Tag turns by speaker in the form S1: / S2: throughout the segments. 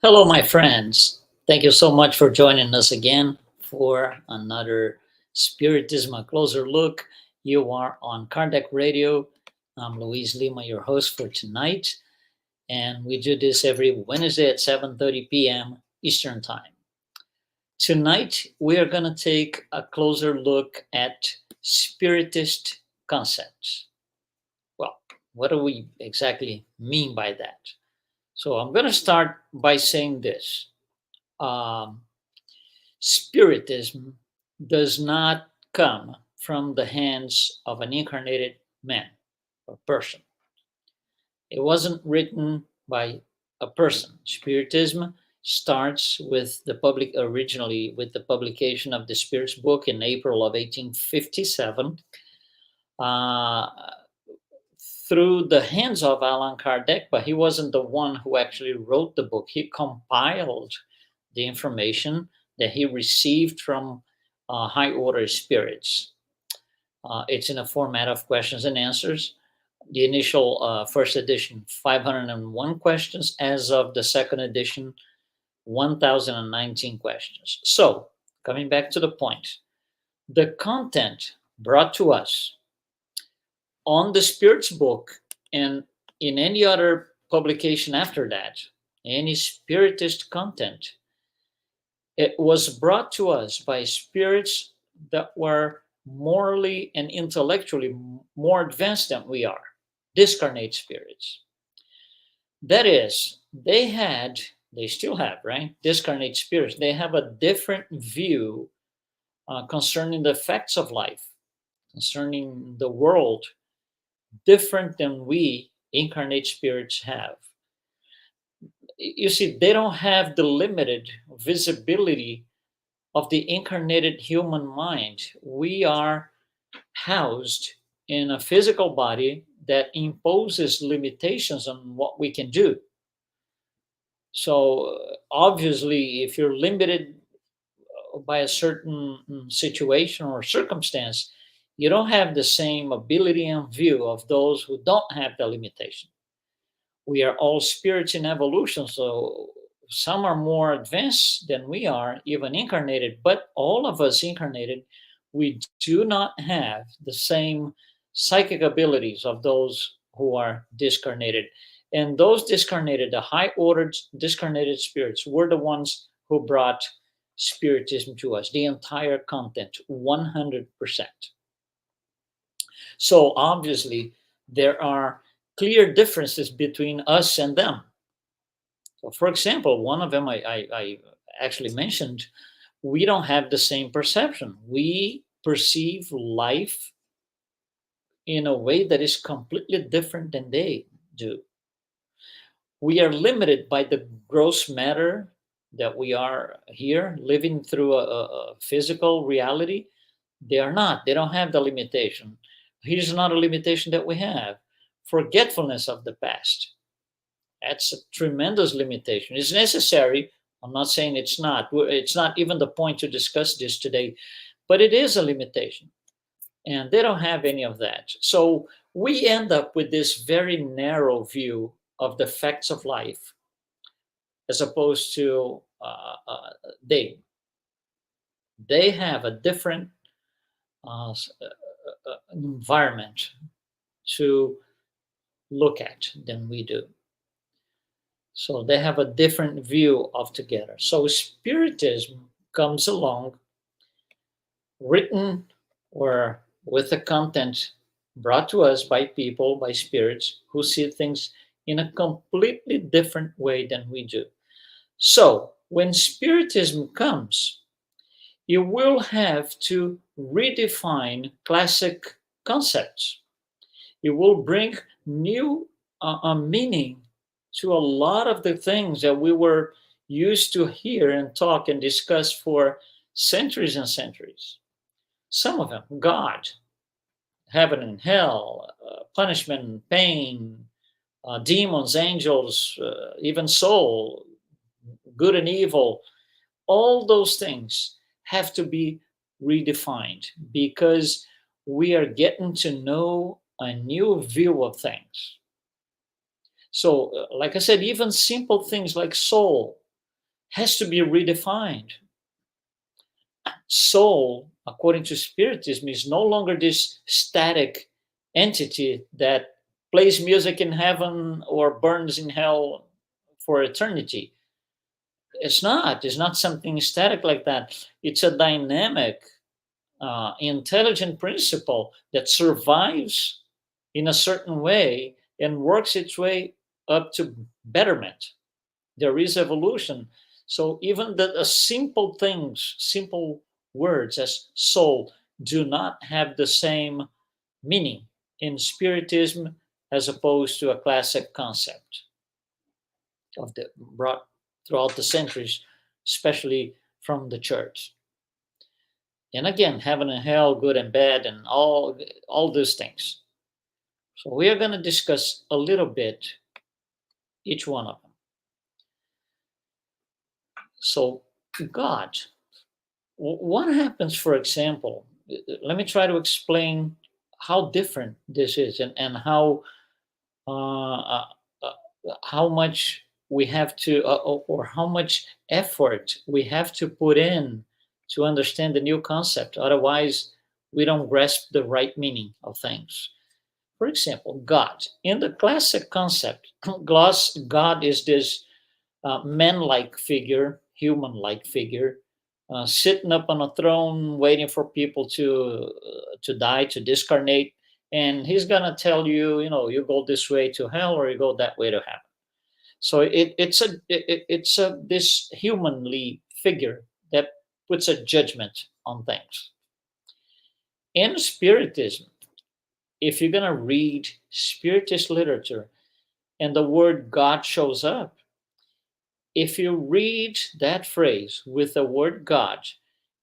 S1: Hello, my friends. Thank you so much for joining us again for another Spiritism, a closer look. You are on Kardec Radio. I'm Luiz Lima, your host for tonight, and we do this every Wednesday at 7:30 p.m. Eastern Time. Tonight, we are going to take a closer look at Spiritist concepts. Well, what do we exactly mean by that? So, I'm going to start by saying this. Um, Spiritism does not come from the hands of an incarnated man or person. It wasn't written by a person. Spiritism starts with originally with the publication of the Spirit's book in April of 1857 uh, through the hands of Allan Kardec, but he wasn't the one who actually wrote the book. He compiled the information that he received from high order spirits. It's in a format of questions and answers. The initial first edition, 501 questions. As of the second edition, 1019 questions. So, coming back to the point, the content brought to us on the Spirit's book and in any other publication after that, any Spiritist content, it was brought to us by spirits that were morally and intellectually more advanced than we are, discarnate spirits. That is, they still have, right? Discarnate spirits, they have a different view concerning the facts of life, concerning the world, different than we incarnate spirits have. You see, they don't have the limited visibility of the incarnated human mind. We are housed in a physical body that imposes limitations on what we can do. So, obviously, if you're limited by a certain situation or circumstance, you don't have the same ability and view of those who don't have the limitation. We are all spirits in evolution, so some are more advanced than we are, even incarnated, but all of us incarnated, we do not have the same psychic abilities of those who are discarnated. And those discarnated, the high ordered discarnated spirits, were the ones who brought Spiritism to us, the entire content, 100%. So obviously, there are clear differences between us and them. So, for example, one of them I actually mentioned, we don't have the same perception. We perceive life in a way that is completely different than they do. We are limited by the gross matter that we are here living through a physical reality. They are not, they don't have the limitation. Here's not a limitation that we have: forgetfulness of the past. That's a tremendous limitation. It's necessary. I'm not saying it's not. It's not even the point to discuss this today, but it is a limitation. And they don't have any of that. So we end up with this very narrow view of the facts of life, as opposed to they. They have a different environment to look at than we do. So they have a different view of together. So Spiritism comes along, written or with the content brought to us by people, by spirits who see things in a completely different way than we do. So when Spiritism comes, you will have to redefine classic concepts. It will bring new meaning to a lot of the things that we were used to hear and talk and discuss for centuries and centuries. Some of them, God, heaven and hell, punishment and pain, demons, angels, even soul, good and evil, all those things have to be redefined because we are getting to know a new view of things. So, like I said, even simple things like soul. has to be redefined. Soul, according to Spiritism, is no longer this static entity that plays music in heaven or burns in hell for eternity. It's not something static like that. It's a dynamic, intelligent principle that survives in a certain way and works its way up to betterment. There is evolution. So even the simple things, simple words as soul, do not have the same meaning in Spiritism as opposed to a classic concept of the brought throughout the centuries, especially from the church. And again, heaven and hell, good and bad, and all these things. So we are going to discuss a little bit each one of them. So God, what happens, for example, let me try to explain how different this is, and uh, uh, how much we have to, or how much effort we have to put in to understand the new concept. Otherwise, we don't grasp the right meaning of things. For example, God. In the classic concept, God is this man-like figure, human-like figure, sitting up on a throne, waiting for people to die, to discarnate, and he's gonna tell you, you go this way to hell or you go that way to heaven. So it's a this humanly figure that puts a judgment on things. In Spiritism, if you're gonna read Spiritist literature and the word God shows up, if you read that phrase with the word God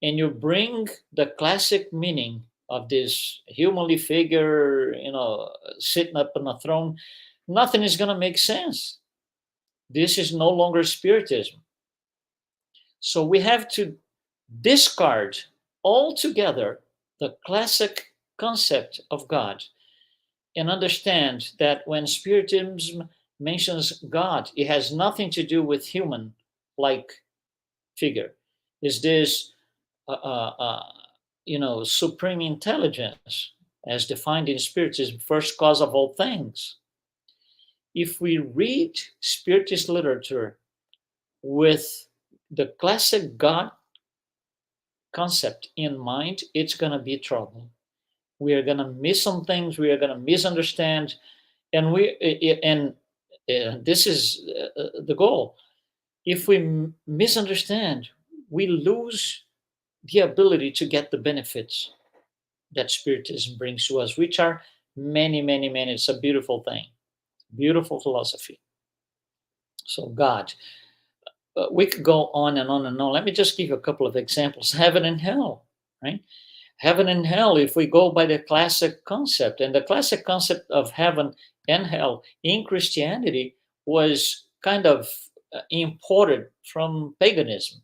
S1: and you bring the classic meaning of this humanly figure, sitting up on a throne, nothing is going to make sense. This is no longer Spiritism. So we have to discard altogether the classic concept of God and understand that when Spiritism mentions God, it has nothing to do with human like figure. Is this, uh, uh, uh, supreme intelligence as defined in Spiritism, first cause of all things? If we read Spiritist literature with the classic God concept in mind, it's going to be trouble. We are going to miss some things. We are going to misunderstand, and this is the goal. If we misunderstand, we lose the ability to get the benefits that Spiritism brings to us, which are many, many, many. It's a beautiful thing, beautiful philosophy. So God, we could go on and on and on. Let me just give you a couple of examples. Heaven and hell, right? Heaven and hell, if we go by the classic concept, and the classic concept of heaven and hell in Christianity was kind of imported from paganism.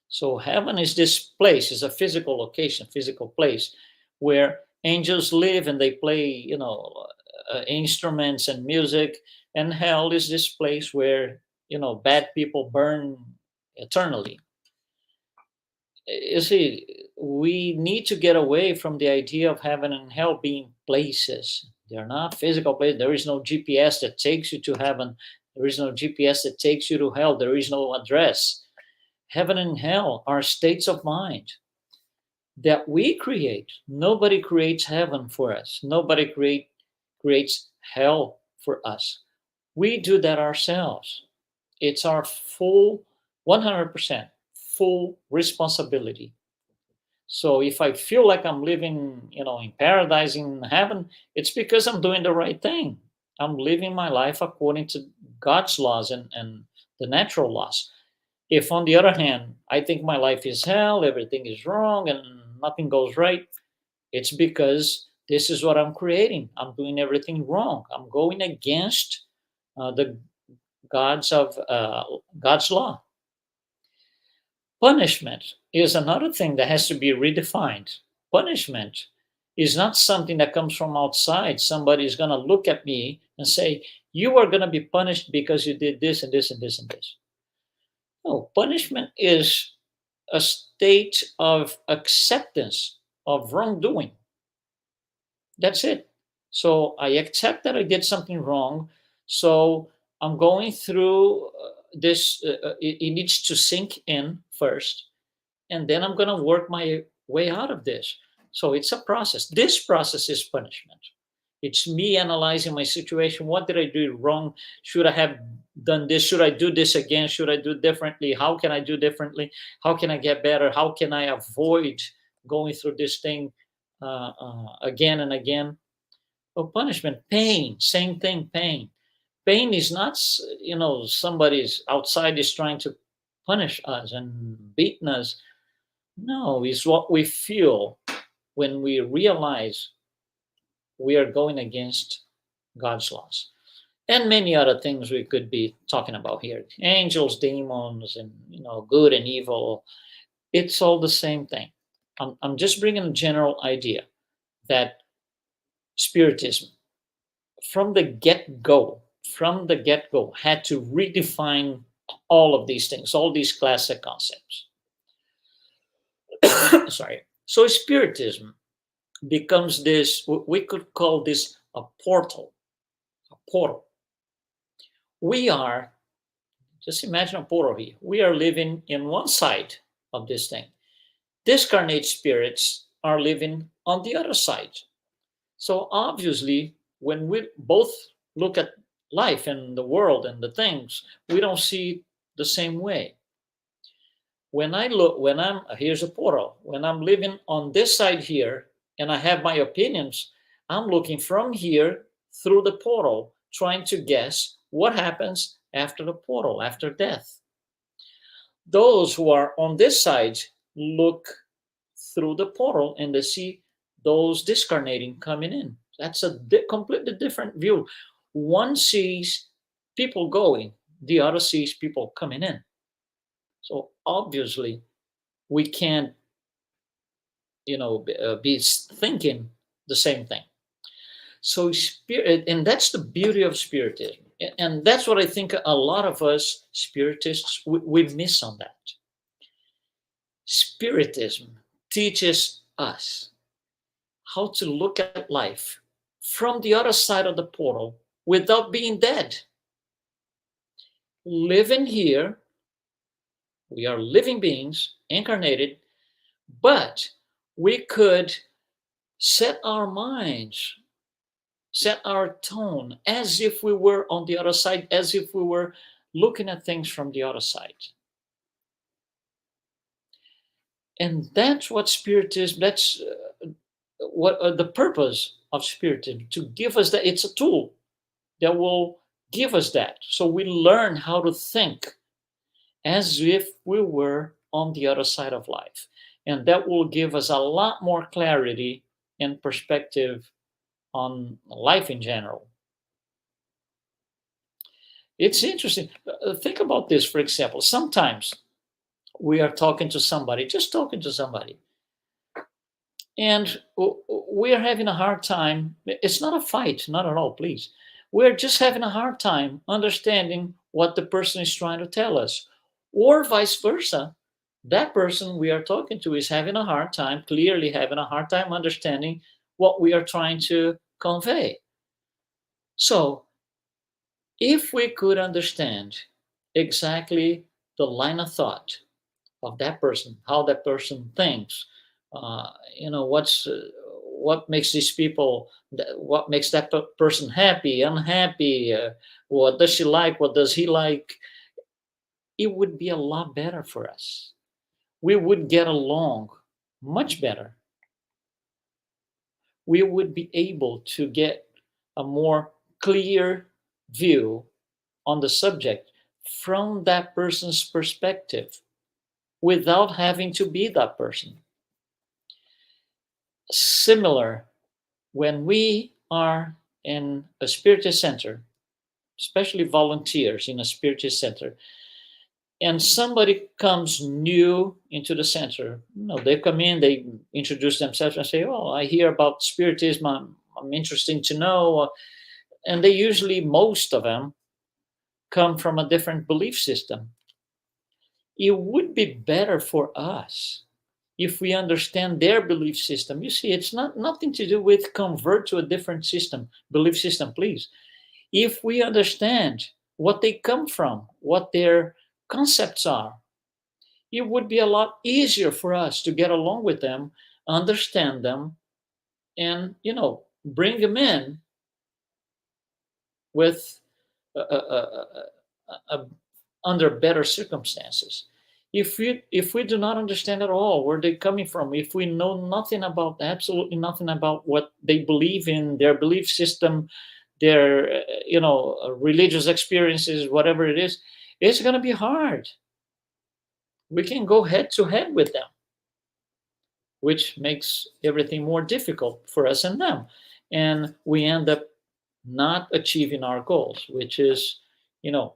S1: So heaven is this place, is a physical location, physical place where angels live and they play, instruments and music. And hell is this place where, bad people burn eternally. You see, we need to get away from the idea of heaven and hell being places. They're not physical places. There is no GPS that takes you to heaven. There is no GPS that takes you to hell. There is no address. Heaven and hell are states of mind that we create. Nobody creates heaven for us. Nobody creates hell for us. We do that ourselves. It's our full 100% full responsibility. So if I feel like I'm living, in paradise, in heaven, it's because I'm doing the right thing. I'm living my life according to God's laws and the natural laws. If, on the other hand, I think my life is hell, everything is wrong, and nothing goes right, it's because this is what I'm creating. I'm doing everything wrong. I'm going against the God's law. Punishment is another thing that has to be redefined. Punishment is not something that comes from outside. Somebody is going to look at me and say, "You are going to be punished because you did this and this and this and this." No, punishment is a state of acceptance of wrongdoing. That's it. So I accept that I did something wrong. So I'm going through this. It needs to sink in first, and then I'm going to work my way out of this. So it's a process. This process is punishment. It's me analyzing my situation. What did I do wrong? Should I have done this? Should I do this again? Should I do differently? How can I do differently? How can I get better? How can I avoid going through this thing again and again? Oh, punishment, pain, same thing, pain. Pain is not, somebody's outside is trying to punish us and beating us. No, it's what we feel when we realize we are going against God's laws. And many other things we could be talking about here. Angels, demons, and good and evil. It's all the same thing. I'm just bringing a general idea that Spiritism from the get go had to redefine all of these things, all these classic concepts. Sorry. So Spiritism becomes this, we could call this a portal. A portal. We are, just imagine a portal here. We are living in one side of this thing. Discarnate spirits are living on the other side. So obviously, when we both look at life and the world and the things, we don't see the same way. When I'm here's a portal. When I'm living on this side here and I have my opinions, I'm looking from here through the portal, trying to guess what happens after the portal, after death. Those who are on this side look through the portal and they see those discarnating coming in. That's a completely different view. One sees people going, the other sees people coming in. So obviously, we can't, be thinking the same thing. So spirit, and that's the beauty of Spiritism, and that's what I think a lot of us Spiritists we miss on that. Spiritism teaches us how to look at life from the other side of the portal without being dead. Living here, we are living beings, incarnated, but we could set our minds, set our tone as if we were on the other side, as if we were looking at things from the other side. And that's what Spiritism, that's what the purpose of Spiritism, to give us that. It's a tool that will give us that. So we learn how to think as if we were on the other side of life. And that will give us a lot more clarity and perspective on life in general. It's interesting. Think about this, for example. Sometimes we are talking to somebody, just talking to somebody, and we are having a hard time. It's not a fight, not at all, please. We're just having a hard time understanding what the person is trying to tell us, or vice versa. That person we are talking to is having a hard time, clearly having a hard time understanding what we are trying to convey. So, if we could understand exactly the line of thought of that person, how that person thinks, what makes these people, what makes that person happy, unhappy, what does she like, what does he like, it would be a lot better for us. We would get along much better. We would be able to get a more clear view on the subject from that person's perspective without having to be that person. Similar, when we are in a Spiritist center, especially volunteers in a Spiritist center, and somebody comes new into the center, they come in, they introduce themselves and say, "Oh, I hear about Spiritism. I'm interested to know." And they usually, most of them, come from a different belief system. it would be better for us if we understand their belief system. You see, it's not nothing to do with convert to a different system, belief system, please. If we understand what they come from, what their concepts are, it would be a lot easier for us to get along with them, understand them, and bring them in with uh, under better circumstances. If we do not understand at all where they're coming from, if we know nothing about, absolutely nothing about what they believe in, their belief system, their religious experiences, whatever it is, it's going to be hard. We can go head to head with them, which makes everything more difficult for us and them, and we end up not achieving our goals, which is you know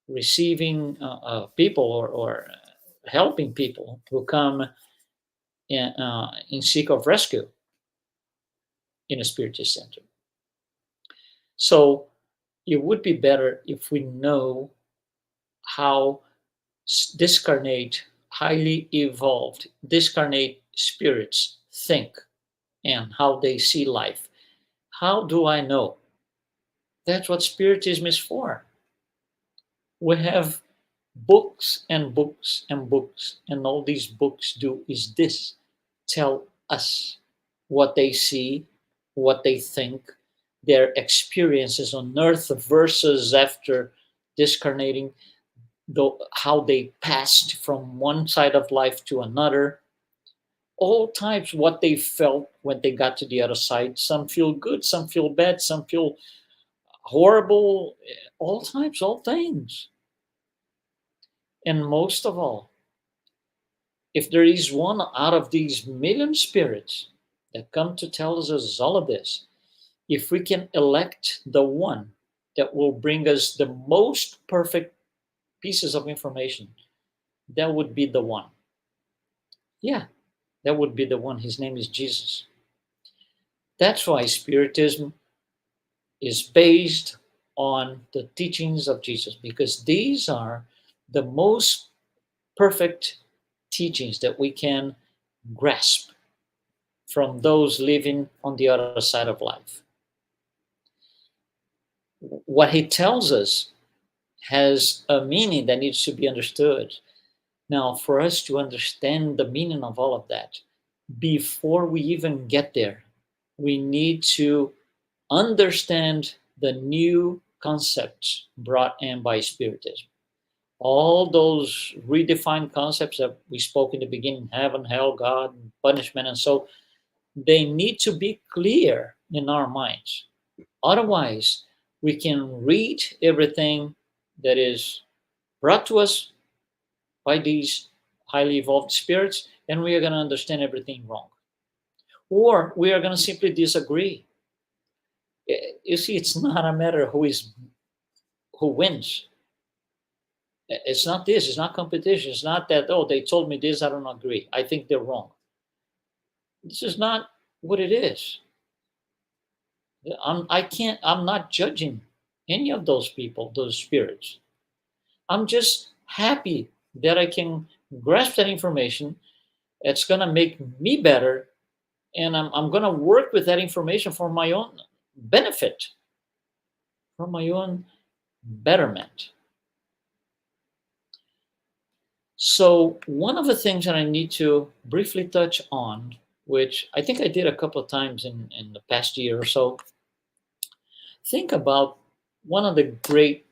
S1: receiving people, or helping people who come in seek of rescue in a spiritist center. So it would be better if we know how discarnate, highly evolved, discarnate spirits think and how they see life. How do I know? That's what Spiritism is for. We have books and books and books, and all these books do is this: tell us what they see, what they think, their experiences on earth versus after discarnating, how they passed from one side of life to another, all types, what they felt when they got to the other side. Some feel good, some feel bad, some feel horrible, all types, all things. And most of all, if there is one out of these million spirits that come to tell us all of this, if we can elect the one that will bring us the most perfect pieces of information, that would be the one. Yeah, that would be the one. His name is Jesus. That's why Spiritism is based on the teachings of Jesus, because these are the most perfect teachings that we can grasp from those living on the other side of life. What he tells us has a meaning that needs to be understood. Now, for us to understand the meaning of all of that, before we even get there, we need to understand the new concepts brought in by Spiritism. All those redefined concepts that we spoke in the beginning, heaven, hell, God, punishment, and so, they need to be clear in our minds. Otherwise, we can read everything that is brought to us by these highly evolved spirits, and we are going to understand everything wrong. Or we are going to simply disagree. You see, it's not a matter who wins. It's not this. It's not competition. It's not that, oh, they told me this, I don't agree. I think they're wrong. This is not what it is. I'm not judging any of those people, those spirits. I'm just happy that I can grasp that information. It's going to make me better, and I'm going to work with that information for my own benefit, for my own betterment. So, one of the things that I need to briefly touch on, which I think I did a couple of times in the past year or so, think about one of the great,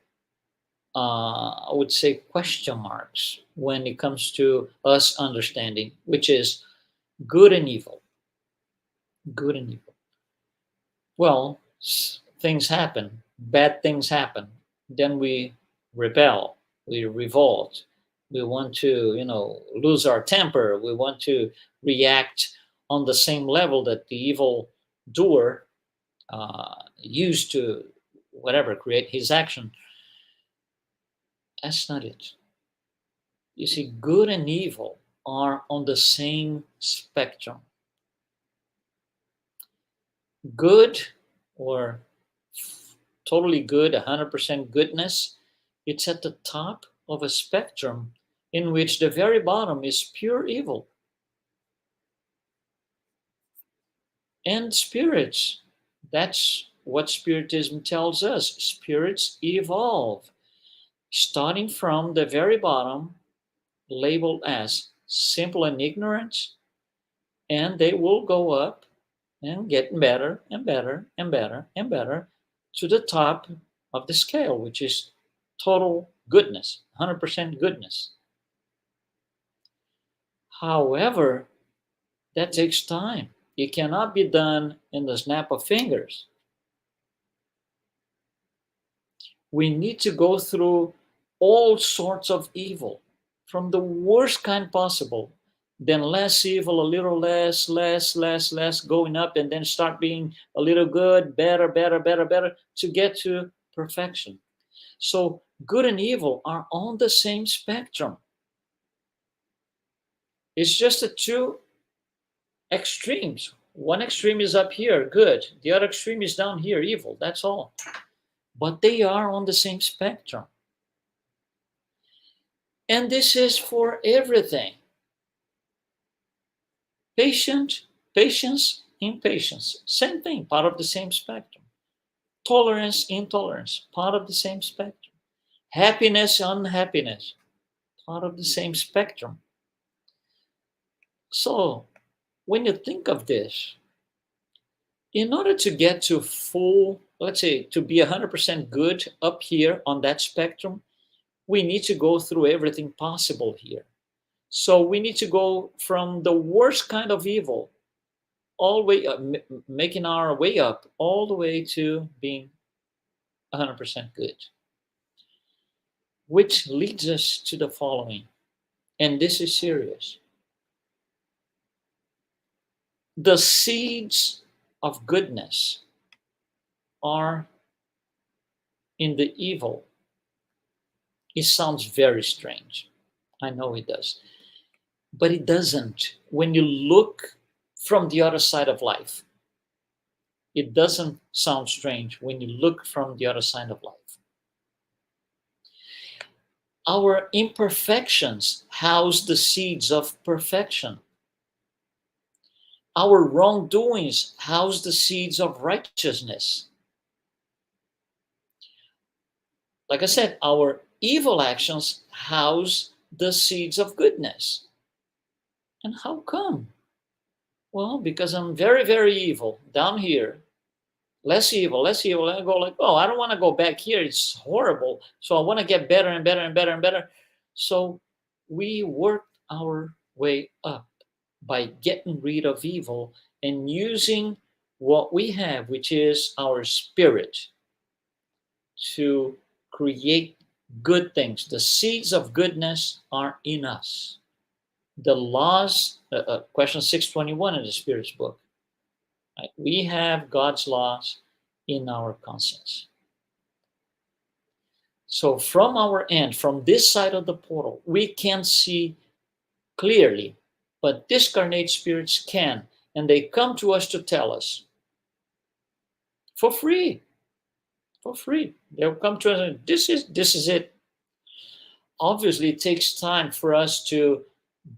S1: I would say, question marks when it comes to us understanding, which is good and evil. Good and evil. Well, things happen, bad things happen. Then we rebel, we revolt. We want to, lose our temper. We want to react on the same level that the evil doer used to, whatever, create his action. That's not it. You see, good and evil are on the same spectrum. Good, or totally good, 100% goodness, it's at the top of a spectrum in which the very bottom is pure evil. And spirits, that's what Spiritism tells us. Spirits evolve, starting from the very bottom, labeled as simple and ignorant, and they will go up and get better and better and better and better to the top of the scale, which is total goodness, 100% goodness. However, that takes time. It cannot be done in the snap of fingers. We need to go through all sorts of evil, from the worst kind possible, then less evil, a little less, less, going up, and then start being a little good, better, better, better, better, to get to perfection. So good and evil are on the same spectrum. It's just the two extremes. One extreme is up here, good. The other extreme is down here, evil. That's all. But they are on the same spectrum. And this is for everything. Patience, impatience, same thing, part of the same spectrum. Tolerance, intolerance, part of the same spectrum. Happiness, unhappiness, part of the same spectrum. So, when you think of this, in order to get to full, let's say, to be 100% good up here on that spectrum, we need to go through everything possible here. So we need to go from the worst kind of evil, all the way up, making our way up, all the way to being 100% good. Which leads us to the following, and this is serious. The seeds of goodness are in the evil. It sounds very strange. I know it does. But it doesn't. When you look from the other side of life, it doesn't sound strange when you look from the other side of life. Our imperfections house the seeds of perfection. Our wrongdoings house the seeds of righteousness. Like I said, our evil actions house the seeds of goodness. And how come? Well, because I'm very, very evil down here. Less evil, less evil. And I go like, oh, I don't want to go back here. It's horrible. So I want to get better and better and better and better. So we work our way up by getting rid of evil and using what we have, which is our spirit, to create good things. The seeds of goodness are in us. The laws, question 621 in the Spirit's book. Right? We have God's laws in our conscience. So from our end, from this side of the portal, we can't see clearly, but discarnate spirits can, and they come to us to tell us for free. For free. They'll come to us and this is it. Obviously, it takes time for us to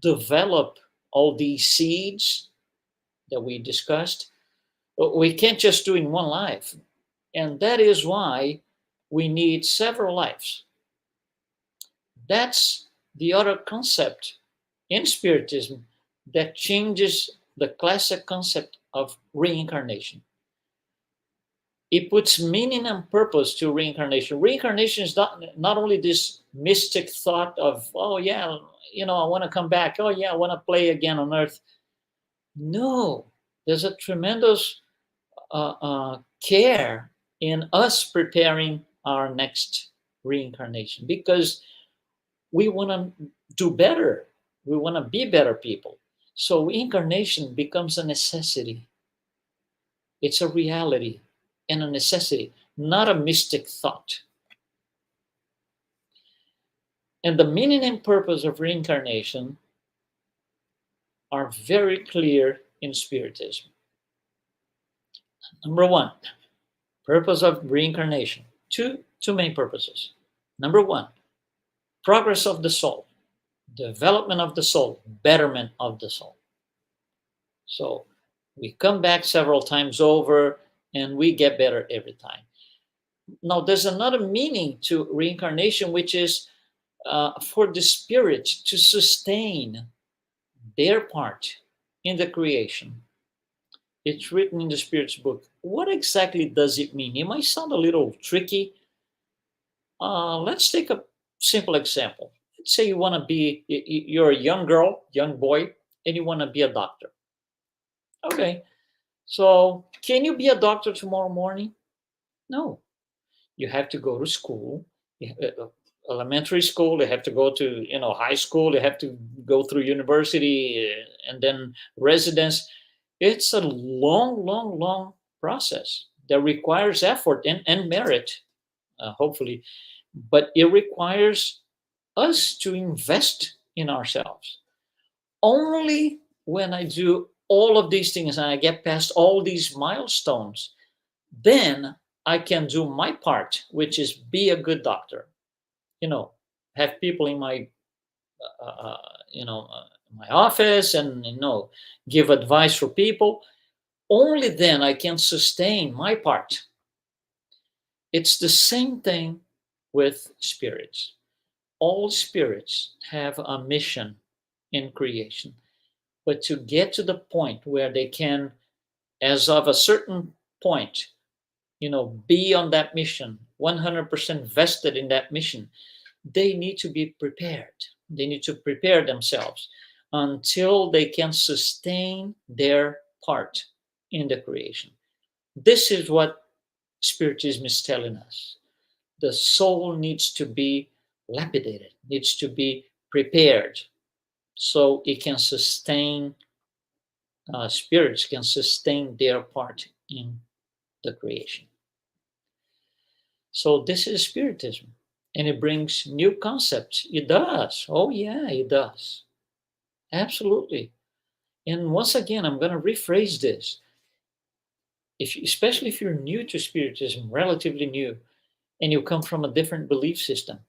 S1: develop all these seeds that we discussed. We can't just do in one life. And that is why we need several lives. That's the other concept in Spiritism that changes the classic concept of reincarnation. It puts meaning and purpose to reincarnation. Reincarnation is not only this mystic thought of, oh yeah, I want to come back. Oh yeah, I want to play again on earth. No, there's a tremendous care in us preparing our next reincarnation because we want to do better. We want to be better people. So reincarnation becomes a necessity. It's a reality and a necessity, not a mystic thought. And the meaning and purpose of reincarnation are very clear in Spiritism. Number one, purpose of reincarnation. Two main purposes. Number one, progress of the soul. development of the soul, betterment of the soul. So we come back several times over and we get better every time. Now, there's another meaning to reincarnation, which is for the spirit to sustain their part in the creation. It's written in the Spirit's book. What exactly does it mean? It might sound a little tricky. Let's take a simple example. Let's say you want to be, you're a young girl, young boy, and you want to be a doctor. Okay, so can you be a doctor tomorrow morning? No. You have to go to school, elementary school. You have to go to high school. You have to go through university and then residence. It's a long, long, long process that requires effort and merit, hopefully, but it requires us to invest in ourselves. Only when I do all of these things and I get past all these milestones, then I can do my part, which is be a good doctor. You know, have people in my, my office and give advice for people. Only then I can sustain my part. It's the same thing with spirits. All spirits have a mission in creation, but to get to the point where they can, as of a certain point, be on that mission, 100% vested in that mission, they need to be prepared. They need to prepare themselves until they can sustain their part in the creation. This is what Spiritism is telling us. The soul needs to be lapidated, needs to be prepared so it can sustain, spirits can sustain their part in the creation. So this is Spiritism, and it brings new concepts. It does. Oh yeah, it does. Absolutely. And once again, I'm going to rephrase this. Especially if you're new to Spiritism, relatively new, and you come from a different belief system,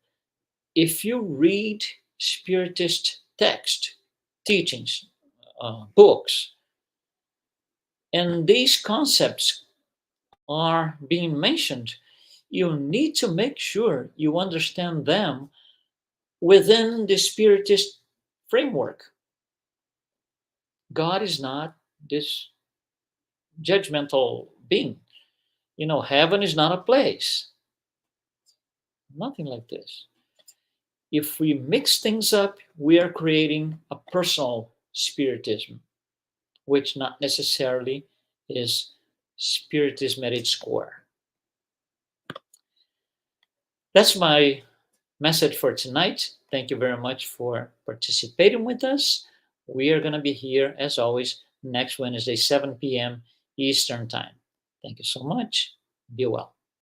S1: if you read Spiritist text, teachings, books, and these concepts are being mentioned, you need to make sure you understand them within the Spiritist framework. God is not this judgmental being. Heaven is not a place. Nothing like this. If we mix things up, we are creating a personal Spiritism, which not necessarily is Spiritism at its core. That's my message for tonight. Thank you very much for participating with us. We are going to be here, as always, next Wednesday, 7 p.m. Eastern Time. Thank you so much. Be well.